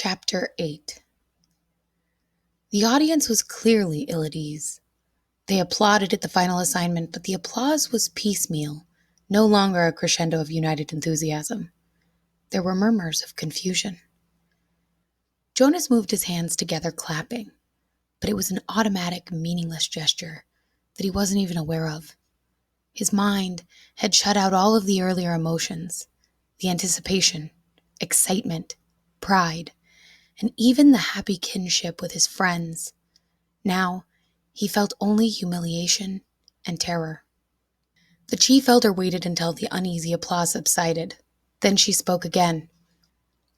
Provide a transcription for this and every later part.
Chapter 8. The audience was clearly ill at ease. They applauded at the final assignment, but the applause was piecemeal, no longer a crescendo of united enthusiasm. There were murmurs of confusion. Jonas moved his hands together, clapping, but it was an automatic, meaningless gesture that he wasn't even aware of. His mind had shut out all of the earlier emotions, the anticipation, excitement, pride, and even the happy kinship with his friends. Now, he felt only humiliation and terror. The chief elder waited until the uneasy applause subsided. Then she spoke again.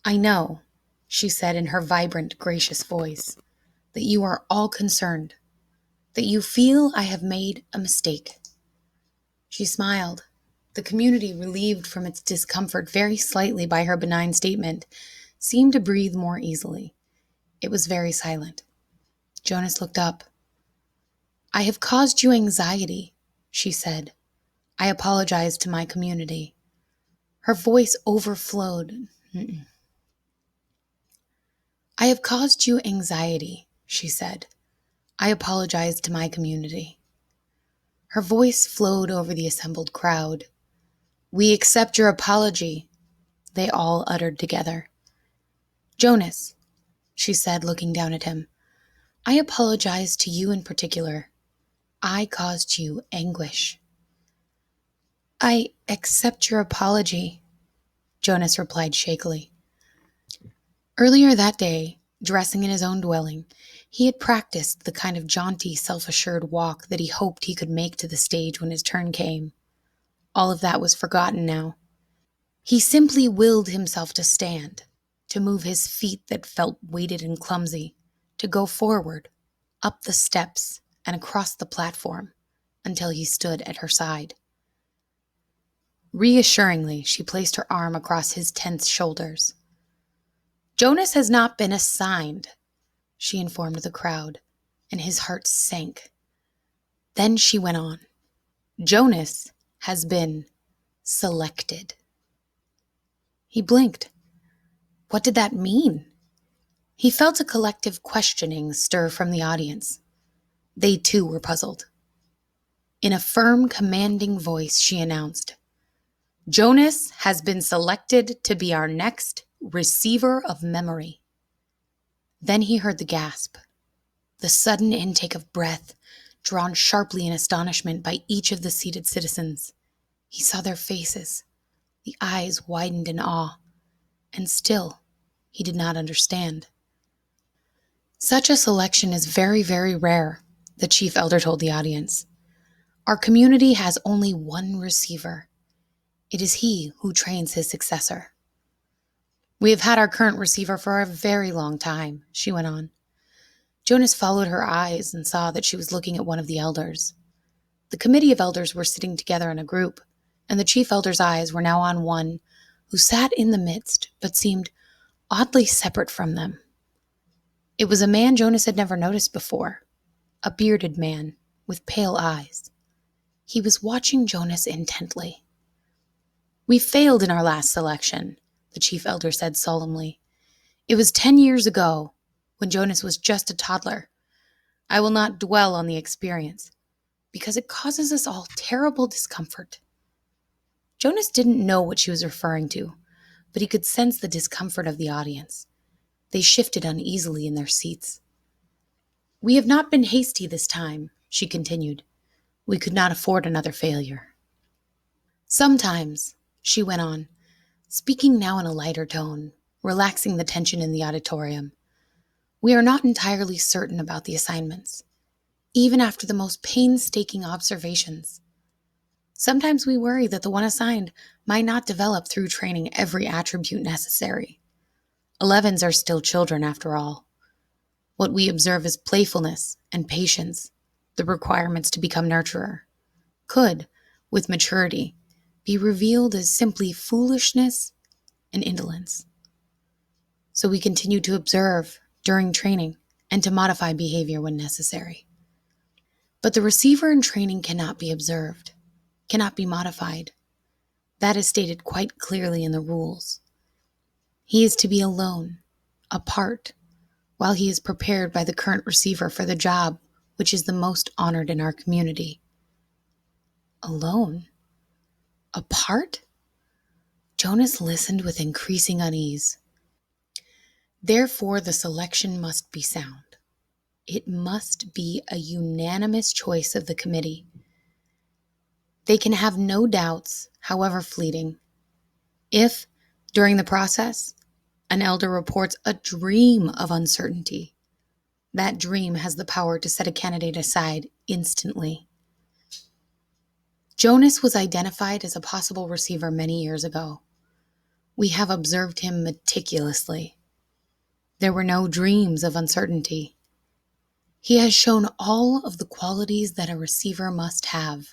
"I know," she said in her vibrant, gracious voice, "that you are all concerned, that you feel I have made a mistake." She smiled, the community, relieved from its discomfort very slightly by her benign statement, seemed to breathe more easily. It was very silent. Jonas looked up. "I have caused you anxiety," she said. "I apologize to my community." Her voice overflowed. "I have caused you anxiety," she said. "I apologize to my community." Her voice flowed over the assembled crowd. "We accept your apology," they all uttered together. "Jonas," she said, looking down at him, "I apologize to you in particular. I caused you anguish." "I accept your apology," Jonas replied shakily. Earlier that day, dressing in his own dwelling, he had practiced the kind of jaunty, self-assured walk that he hoped he could make to the stage when his turn came. All of that was forgotten now. He simply willed himself to stand, to move his feet that felt weighted and clumsy, to go forward, up the steps, and across the platform, until he stood at her side. Reassuringly, she placed her arm across his tense shoulders. "Jonas has not been assigned," she informed the crowd, and his heart sank. Then she went on. "Jonas has been selected." He blinked. What did that mean? He felt a collective questioning stir from the audience. They too were puzzled. In a firm, commanding voice, she announced, "Jonas has been selected to be our next receiver of memory." Then he heard the gasp, the sudden intake of breath, drawn sharply in astonishment by each of the seated citizens. He saw their faces. The eyes widened in awe, and still he did not understand. "Such a selection is very, very rare," the chief elder told the audience. "Our community has only one receiver. It is he who trains his successor." "We have had our current receiver for a very long time," she went on. Jonas followed her eyes and saw that she was looking at one of the elders. The committee of elders were sitting together in a group, and the chief elder's eyes were now on one who sat in the midst but seemed oddly separate from them. It was a man Jonas had never noticed before, a bearded man with pale eyes. He was watching Jonas intently. "We failed in our last selection," the chief elder said solemnly. "It was 10 years ago, when Jonas was just a toddler. I will not dwell on the experience, because it causes us all terrible discomfort." Jonas didn't know what she was referring to, but he could sense the discomfort of the audience. They shifted uneasily in their seats. "We have not been hasty this time," she continued. "We could not afford another failure. Sometimes," she went on, speaking now in a lighter tone, relaxing the tension in the auditorium, "we are not entirely certain about the assignments, even after the most painstaking observations. Sometimes we worry that the one assigned might not develop through training every attribute necessary. 11s are still children, after all. What we observe as playfulness and patience, the requirements to become nurturer, could, with maturity, be revealed as simply foolishness and indolence. So we continue to observe during training and to modify behavior when necessary. But the receiver in training cannot be observed, cannot be modified. That is stated quite clearly in the rules. He is to be alone, apart, while he is prepared by the current receiver for the job which is the most honored in our community. Alone? Apart? Jonas listened with increasing unease. Therefore, the selection must be sound. It must be a unanimous choice of the committee. They can have no doubts, however fleeting. If, during the process, an elder reports a dream of uncertainty, that dream has the power to set a candidate aside instantly. Jonas was identified as a possible receiver many years ago. We have observed him meticulously. There were no dreams of uncertainty. He has shown all of the qualities that a receiver must have.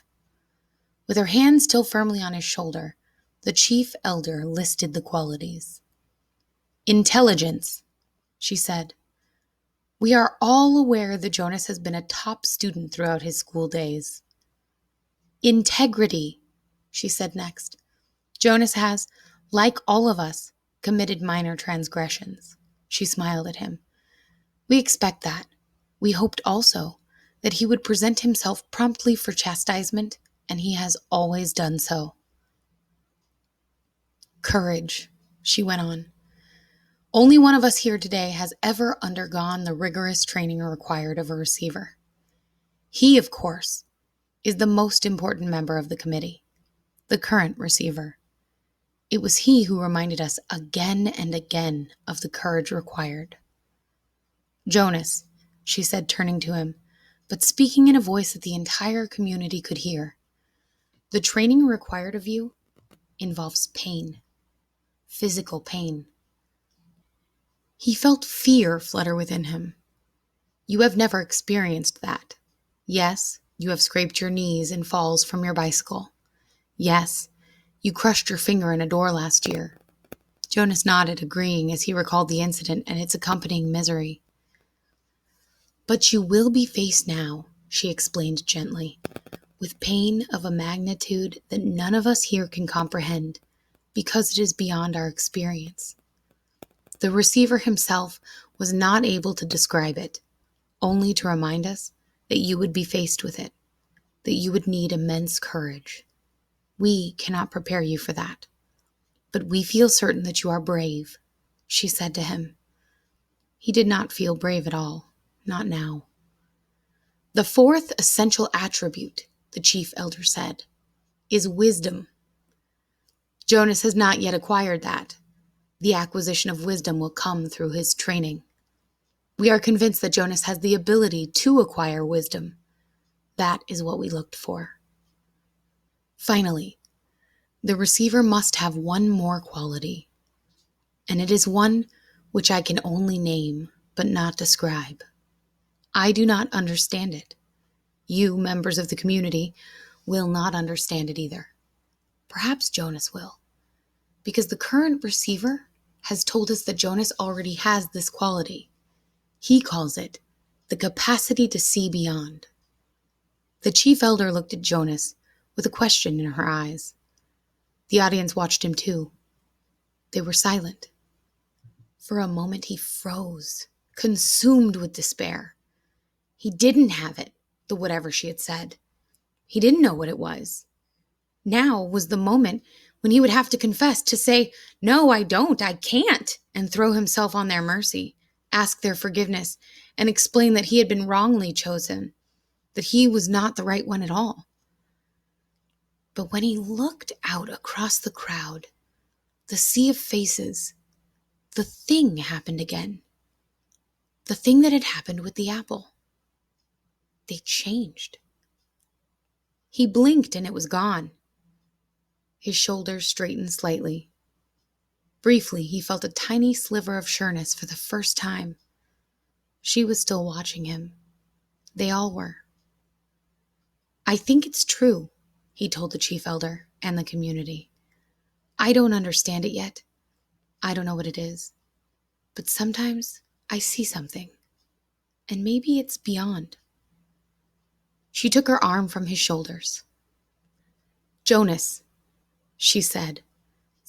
With her hand still firmly on his shoulder, the chief elder listed the qualities. Intelligence, she said. We are all aware that Jonas has been a top student throughout his school days. Integrity, she said next. Jonas has, like all of us, committed minor transgressions. She smiled at him. We expect that. We hoped also that he would present himself promptly for chastisement, and he has always done so. Courage, she went on. Only one of us here today has ever undergone the rigorous training required of a receiver. He, of course, is the most important member of the committee, the current receiver. It was he who reminded us again and again of the courage required. Jonas, she said, turning to him, but speaking in a voice that the entire community could hear. The training required of you involves pain, physical pain. He felt fear flutter within him. You have never experienced that. Yes, you have scraped your knees in falls from your bicycle. Yes, you crushed your finger in a door last year. Jonas nodded, agreeing as he recalled the incident and its accompanying misery. But you will be faced now, she explained gently, with pain of a magnitude that none of us here can comprehend, because it is beyond our experience. The receiver himself was not able to describe it, only to remind us that you would be faced with it, that you would need immense courage. We cannot prepare you for that, but we feel certain that you are brave, she said to him. He did not feel brave at all, not now. The fourth essential attribute, the chief elder said, is wisdom. Jonas has not yet acquired that. The acquisition of wisdom will come through his training. We are convinced that Jonas has the ability to acquire wisdom. That is what we looked for. Finally, the receiver must have one more quality, and it is one which I can only name but not describe. I do not understand it. You, members of the community, will not understand it either. Perhaps Jonas will, because the current receiver has told us that Jonas already has this quality. He calls it the capacity to see beyond. The chief elder looked at Jonas with a question in her eyes. The audience watched him too. They were silent. For a moment he froze, consumed with despair. He didn't have it, the whatever she had said. He didn't know what it was. Now was the moment when he would have to confess, to say, "No, I don't, I can't," and throw himself on their mercy, ask their forgiveness, and explain that he had been wrongly chosen, that he was not the right one at all. But when he looked out across the crowd, the sea of faces, the thing happened again. The thing that had happened with the apple. They changed. He blinked and it was gone. His shoulders straightened slightly. Briefly, he felt a tiny sliver of sureness for the first time. She was still watching him. They all were. I think it's true, he told the chief elder and the community. I don't understand it yet. I don't know what it is. But sometimes I see something. And maybe it's beyond. She took her arm from his shoulders. Jonas, she said,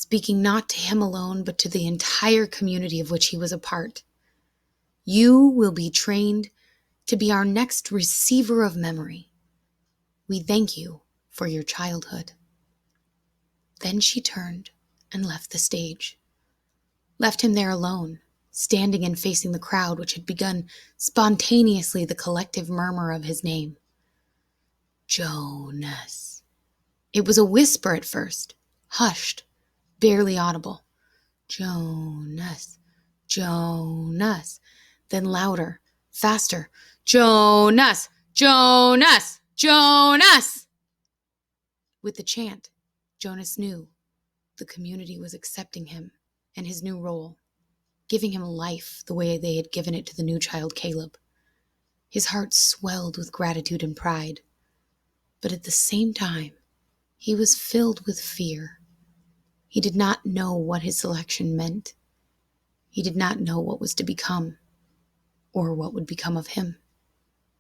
speaking not to him alone, but to the entire community of which he was a part. You will be trained to be our next receiver of memory. We thank you for your childhood. Then she turned and left the stage, left him there alone, standing and facing the crowd which had begun spontaneously the collective murmur of his name. Jonas. It was a whisper at first, hushed, barely audible. Jonas, Jonas. Then louder, faster. Jonas, Jonas, Jonas. With the chant, Jonas knew the community was accepting him and his new role, giving him life the way they had given it to the new child Caleb. His heart swelled with gratitude and pride, but at the same time, he was filled with fear. He did not know what his selection meant. He did not know what was to become, or what would become of him.